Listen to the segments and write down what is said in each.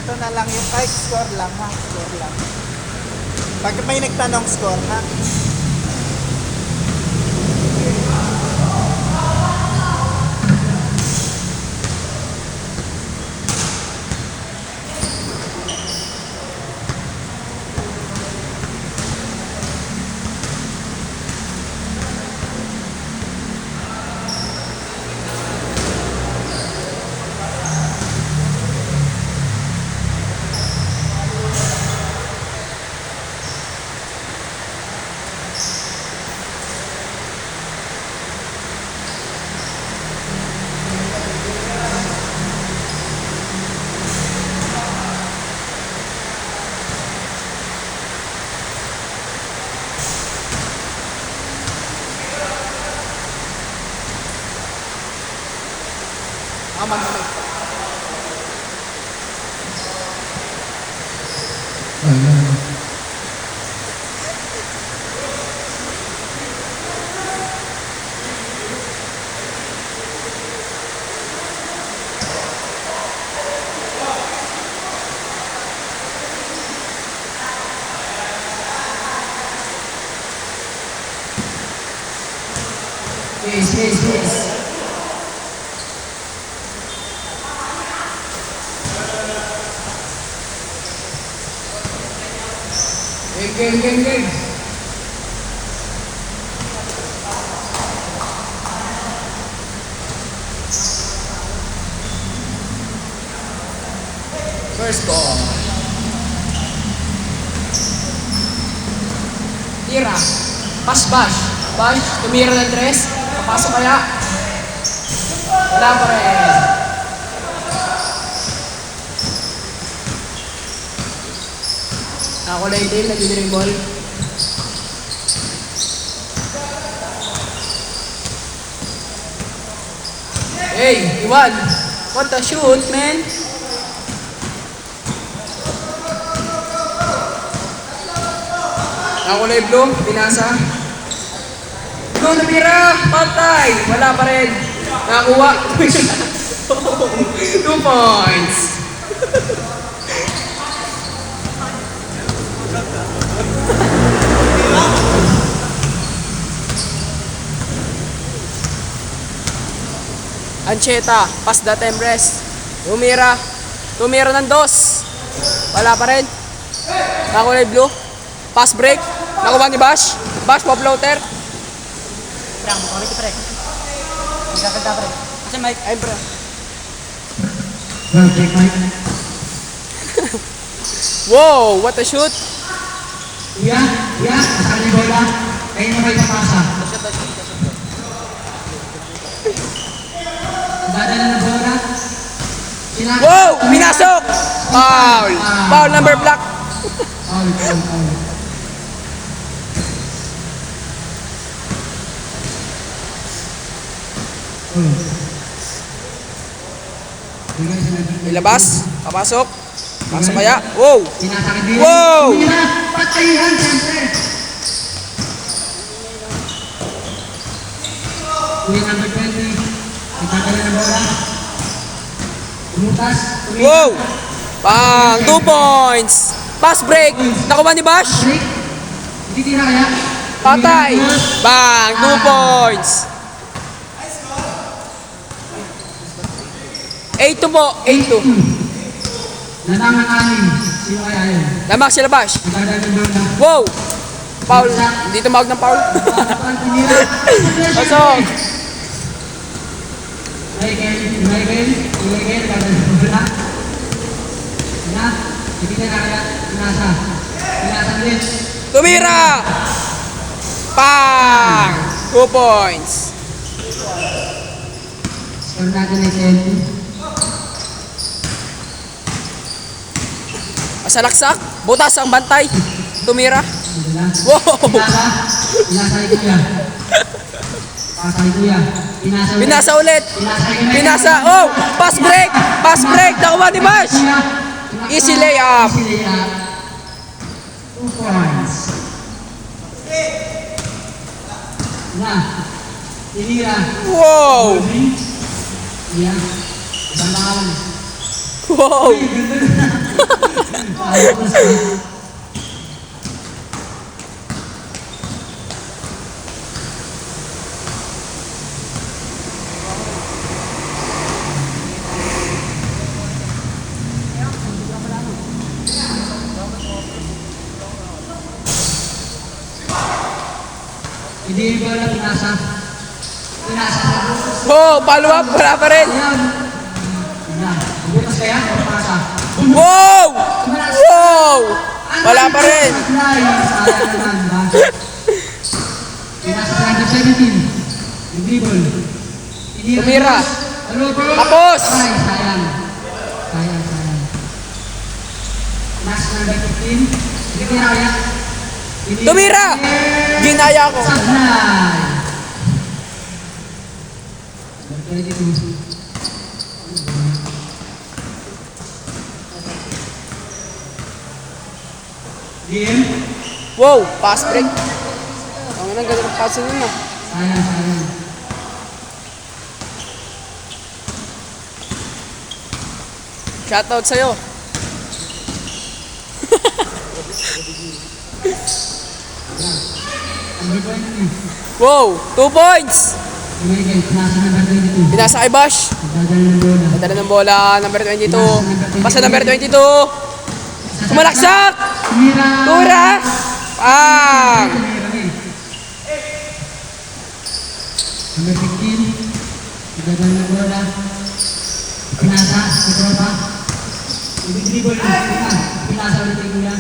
Ito na lang yung kahit score lang ha. Score lang. Pag may nagtanong score ha. Mag-make. Yes. Game. First ball. Tira. Bash. Tumira ng tres. Papasok kaya. Wala pa rin. Nakakulay din, nagdidiring ball. Hey, Iwan! What the shoot, man? Nakakulay blue, binasa. Blue, natira! Patay! Wala pa rin. Nakakuha. 2 points. Ancheta, pass the time rest. Tumira ng dos. Wala pa rin. Nakulay blue. Pass break. Nakuha ni Bash. Bash pa floater. Prang, ulit pre. Hindi ka pre. Kasi Mike. Ay bro. Check Mike. Wow, what a shoot. Iya. Saan yung bola? Kayo na kayo papasa. Dadala na bola. Wow! Pinasok! Foul number block. Foul. Ilabas. Papasok. Pasok kaya. Wow! Sinasakit din. Wow! Patayan, siyempre. Kuya number 20. Dadala na bola. Umutas. Wow! Bang! 2 points! Pass break! Nakuha ni Bash? Break. Hindi tira kaya? Patay! Bang! 2 points! 8-2 po! 8-2. Lamang ang anim. Sino kaya yun? Lamak sila Bash. Dadala na bola. Wow! Foul. Hindi tumawag ng foul. Pasok! Michael, dadala na bola. Na, hindi na kaya. Pinasa din. Tumira! Bang! 2 points. Score natin ay 10. Masalaksak. Butas ang bantay. Tumira. Wow! Pinasa ni Kuya. Pinasa ulit. Pinasa. Oh! Pass break! Pass break! Nakuha ni Bash! Easy layup. 2 points. Na. Tinira. Wow! Iya. Ibang pangalan. Wow! Hindi ba na pinasa? Pinasa. Oh, follow up, wala pa rin. Ayan. Ayan. Butas kaya? Pinasa. Wow! Wow! Wala pa rin. Sayang naman, ba? Pinasa sa 117. Yung dribble. Tumira. Ano po? Tapos. Ay, sayang. Sayang. Pinasa sa 15. Hindi kaya kaya. Tumira! Ginaya ko. Sablay. 22. DM. Wow, pass break. Ang ganda ng pass yun ah. Sayang. Shoutout sa'yo. Number 20. Wow, 2 points. Miguel, pinasa number 22. Pinasa kay Bash. Dadala ng bola. Nadala ng bola, number 22. Pasa number 22. Sumalaksak! Tumira. Tura! Pang! Number 15. Dadala ng bola. Pinasa, sa tropa. Dribble. Pinasa ulit yung bola.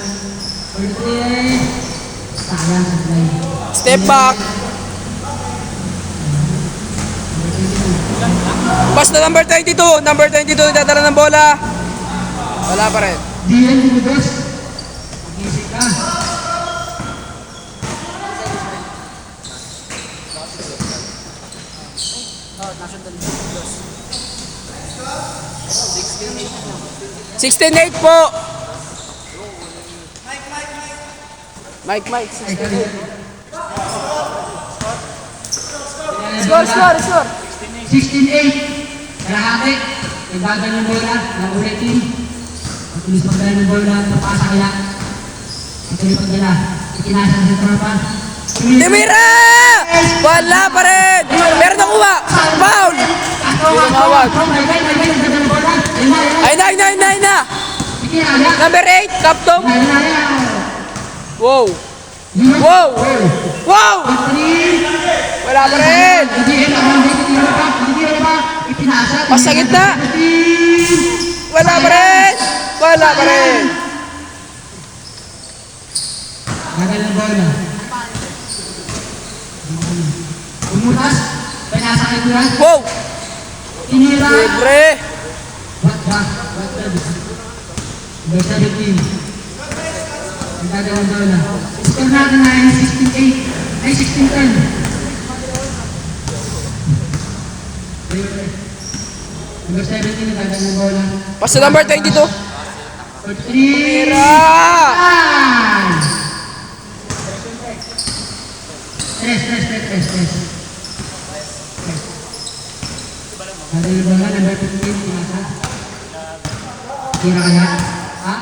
Ulit. Sayang sa play. Step back. Pass na number 22. Number 22, dadala ng bola. Wala pa rin. DN Lumabas. Mag-isip ka. Sixteen 8 po. Mike. Ay, kali. Score. 16-8. Kalahati. Nagdagan ng bola. Nagulitin. Patulis pagdala ng bola. Napasa kaya. Patulis pagdala. Ikinasa sa tropa. Tumira! Wala pa rin. Meron na kuha. Foul. Tumawag. Ay na. Number 8, Captain. Wow. Wala pa rin. Pas sa gitna. Wala pa rin. Gagal ng bola. Umutas. Pinasa kay Kuya. Wow. Tinira. Libre. What the? Number 17. Gagal ng bola. Score natin ay 16-8. Ay 16-10. Number 17 gagal ng bola. Pas sa number 22. For 3. Tira. Tres. Gagal ng bola. Number 15. Pinasa. Tira kaya. Ha?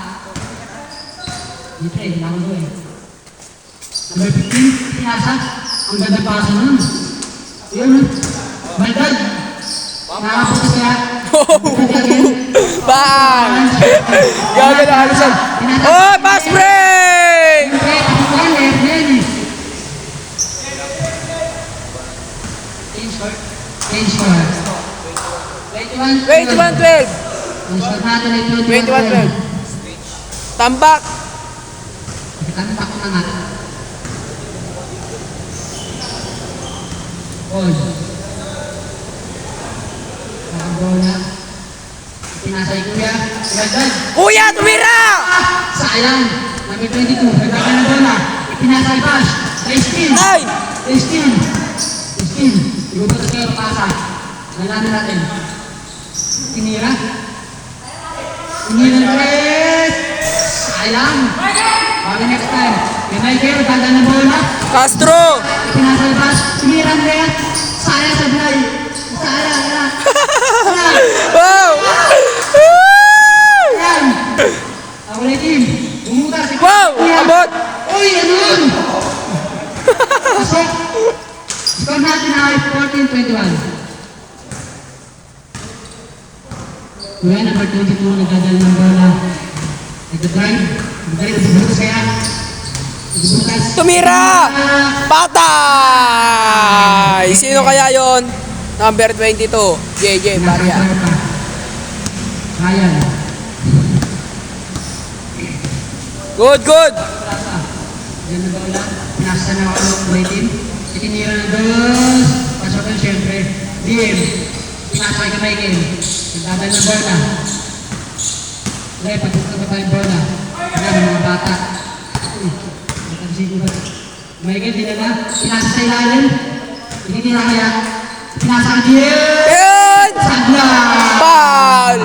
Dito hinangan mo Number 15. Pinasa. Ang ganda pasa nun. Yun. Baldad. Nakapunta kaya. Bang! Gagal na halusan. Oh, pass break! Change score. 21-12. 21-12. Tambak. Tampak ko na nga. Hold. Nakabola. Pinasay Kuya. Baldad. Kuya, tumira! Sayang. Number 22. Nagkakan ng bola. Ipinasay Bash. Sa Steam. Ay! Steam. Ibubutas kayo pasa. Nalaman natin. Tinira. Tinira tres. Sayang. Bali next time. Pinay kayo. Ganda ng bola. Castro! Ipinasay Bash. Tinira tres. Sayang sa Blay. Sayang. Wow! Sayang. Kuya, number 22, nagdadala ng bola. Nagdadrive. Nagdadrive, nagbubutas kaya. Nagbubutas. Tumira! Patay! Sino kaya yon? Number 22, JJ Barya. Ryan. Good, good! Yan na bola. Pinasa na ako ng team. Itinira na dos. Pasok yun, syempre. DM. Pinasa kay Michael. Nagdadala ng bola. Dahil pagkukuha pa tayong bola. Ayan, mga bata. Michael, di na. Pinasa sa ilalim. Itinira kaya. Pinasa ka DM. Yun! Sagla! Foul!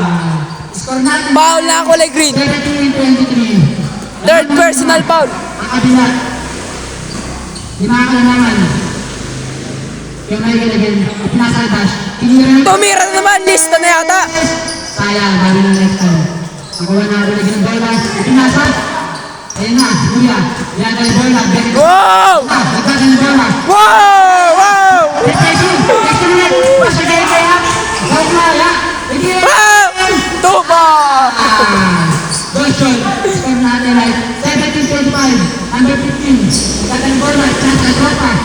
Score natin. Foul na kulay green. 23-23. Third personal foul. Ang kabila. Lima ka na naman. Yung Michael again. Pinasa kay Bash. Tumira na naman, lista na yata. Sayang, bago ng next time. Nakuha na ako lagi ng bola. Pinasa. Ayun na, si Kuya. Yan ka yung bola. Wow! Nagkaka ng bola. Wow! Wow! Next minute. Basta kayo kaya. Huwag na, ya. Wow! Tuba! Boston. Score natin right. 17-25. Under 15. Nagkaka ng bola. Pinasa kay Tropa.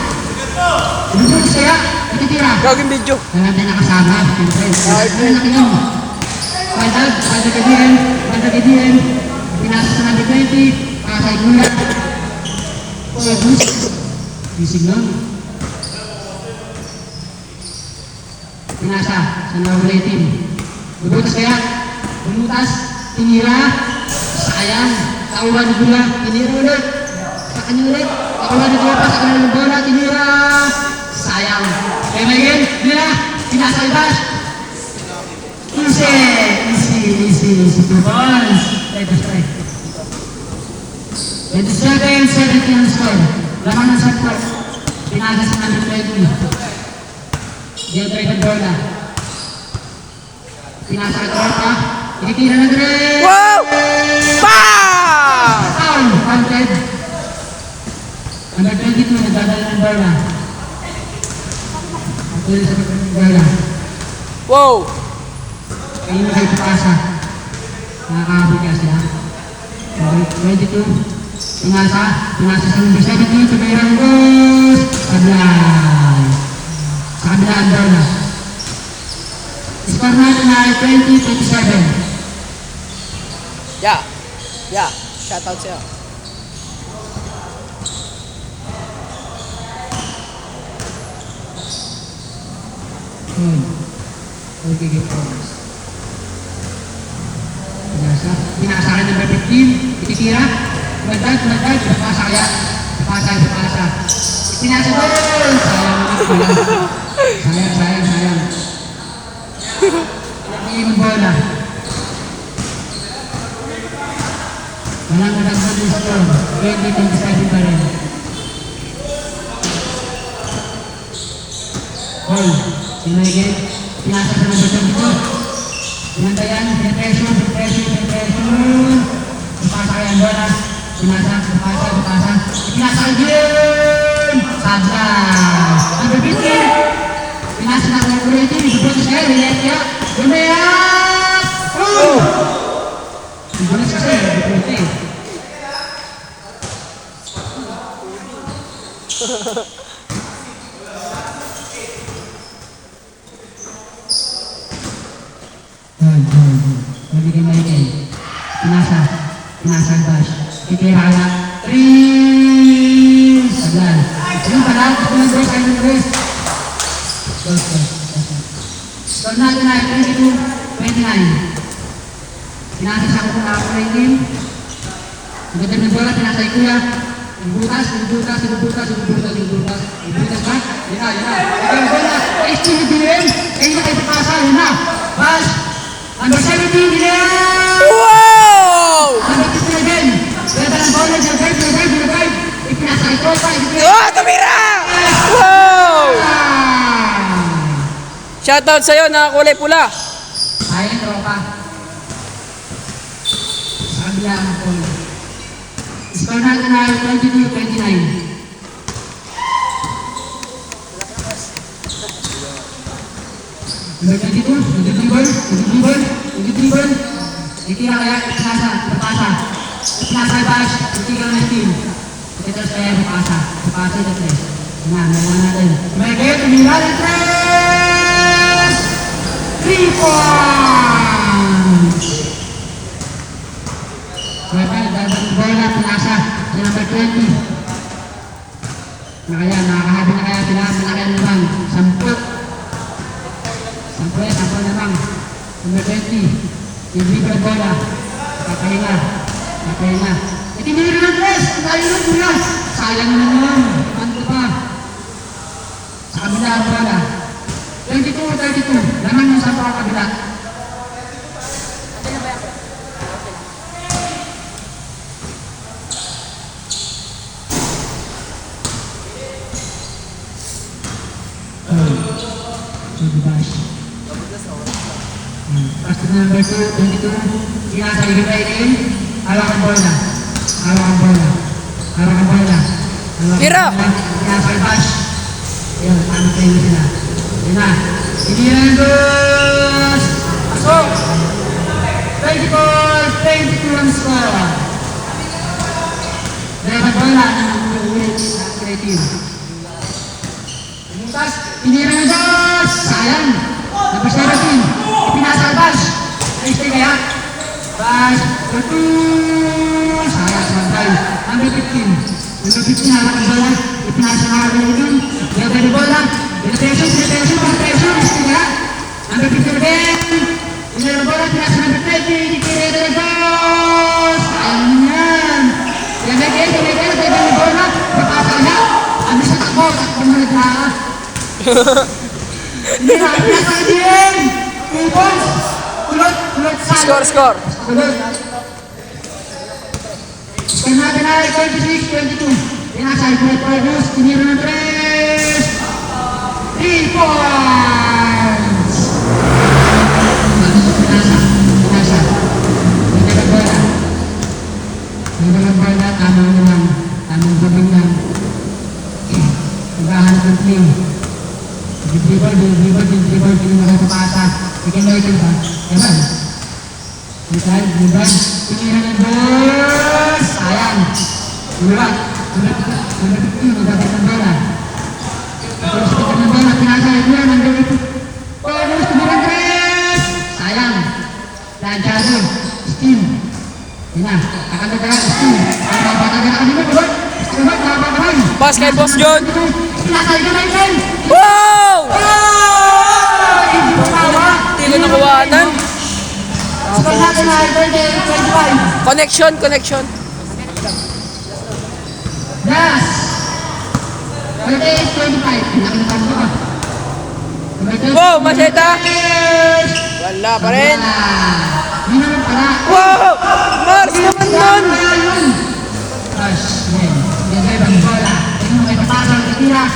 Ibubus kaya. Ititira. Gagawin video. Lahat na nakasama. Ano na kayo? Pwede kay DM. Pinasa sa number 20. Pakasay Kuya. Bisig lang. Pinasa sa number 18. Bubutas kaya. Bumutas. Tinira. Sayang. Kauhan ni Kuya. Tinira ulit. Sa kanya ulit. Kauhan ni Kuya pa sa kanya ng bola. Tinira. Sayang. Kaya Michael. Tinira. Pinasa kay Bash. Easy. 2 balls. Strike. 27-17 ang score. Laman ng support. Pinasa sa number 20. Diyan try ng bola. Pinasa kay Tropa. Ititira na rin. Wow! Foul! Foul. Counted. Number 22. Nagdadala ng bola. Patuloy sa bola. Wow! Ayun na kayo pupasa. Nakakaabot ka sila. 22. Pinasa sa number 17. Tumayang goals. Sablay. Sa kabila ang bola. Score natin na 20-27. Yeah. Shoutout sa'yo. Okay, good progress. Pinasa ka number 15. Ititira. Tumadad. Napasa kaya. Napasa. Pinasa goal. Sayang. Pinagiging ng bola. Walang nadagdag yung score. 20-27 pa rin. Goal. Si Michael. Pinasa sa number 22. Pinantayan. Pinpressure. Napasa kaya ang bola. Pinasa. Pinasa again! Sabla! Number 15! Pinasa na ako ng 18. Ibubutas kayo. Relate kaya. Gumaya! Ibubutas kasi. Ibubutas. Nabigay Michael. Pinasa ang Bash. Itira na. 3! Saglan. Ayun pala. Gusto ng Grace. Ayun ng Grace. Score natin na 22-29. Pinasa sa ako na ako na yung game. Magandang ng bola. Pinasa yung Kuya. Ibubutas ba? Yan na. Ikaw yung bola. ST ni DM. Ayun na kayo pagkasa. Yan na. Bash. Number 17, Dylan! Wow! Number 15 again. Kaya ng bola, drive. Ipinasa kay Tropa. Oh, tumira! Wow! Shoutout sa'yo na kulay pula. Sayang Tropa. Sa kabila ang bola. Score natin na 22-29. Number 22, nag-dribble. Itira kaya, ipinasa, bash, itira ng team. Ito kaya, ipasa, ito tres. Naman natin. Michael, tumira ng tres! 3 points! Michael, dapat bola, pinasa, number 20. Nakakahabi na kaya sila, malaki naman, 10. Sampai naman. Number 20. Yung dribble bola. Kakahinga. Itinira ng tres. Ang tayo ng bola. Sayang naman. Ano pa? Sa kabila ang bola. 22. Laman yung sa kabila. Pasti number 22, pinasa ibigay din, hawak ang bola. Tira! Pinasa bash. Ayun, ano tayo sila. Yun na. Tinira ng dos! Pasok! 22 ang score. Dapat bola ng ulit sa creative. Tinira ng dos! Sayang! Number 17. Ipinasa ang bash. Ayos kaya. Bash. Sayang sabay. Number 15. Number 15 hawak ang bola. Ipinasa ang hawak ng bola. Gawa ng bola. Penetration. Ayos kaya. Number 15 again. Tinira ang bola. Pinasa number 20. Tinira ng dos. Sayang yan. Tinira ang bola. Papasa niya. Ang bisa takbo. Takbo mo naglaha. Tinira ang pinasa again. 2 points. Kulot sa Score. Kulot natin ay 26-22. Pinasa Kulot August. Tinira ng tres. 3 points. Pinasa. Hindi ng bola. Tamang naman. Tamang gabing lang. Naghahanap ng play. Dribble, hindi mo nakapasa. Ikan na ito ba? Yaman. Ikan, tinira ng dos. Sayang. Ulat. Magdapat ng bola. Terus kita ng bola. Pinasa ito yan. Nandun ito. Terus tumira ng tres. Sayang. Lanjado. Steam. Yan. Akan nagkaya. Steam. Ang napatagyan ka dito. Steam. Pass kay Boss John. Pinasa ito na ito. Wow! Hindi ko nakuwaanan. Score natin ay 25. Connection. Das. 28-25. Nakalimutan ko. Wow, Maseta. Wala pa rin. Hindi naman pala. Wow! Mars naman nun! Gosh, yan. Yan ay bang bola. Yan mo may papasang titira.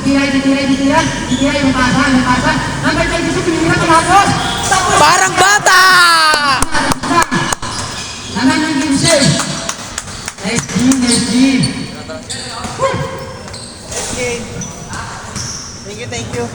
Titira yung pasa. Number 26, pinira pinagos. Parang bata! Naman ng game save. Nice game. Thank you.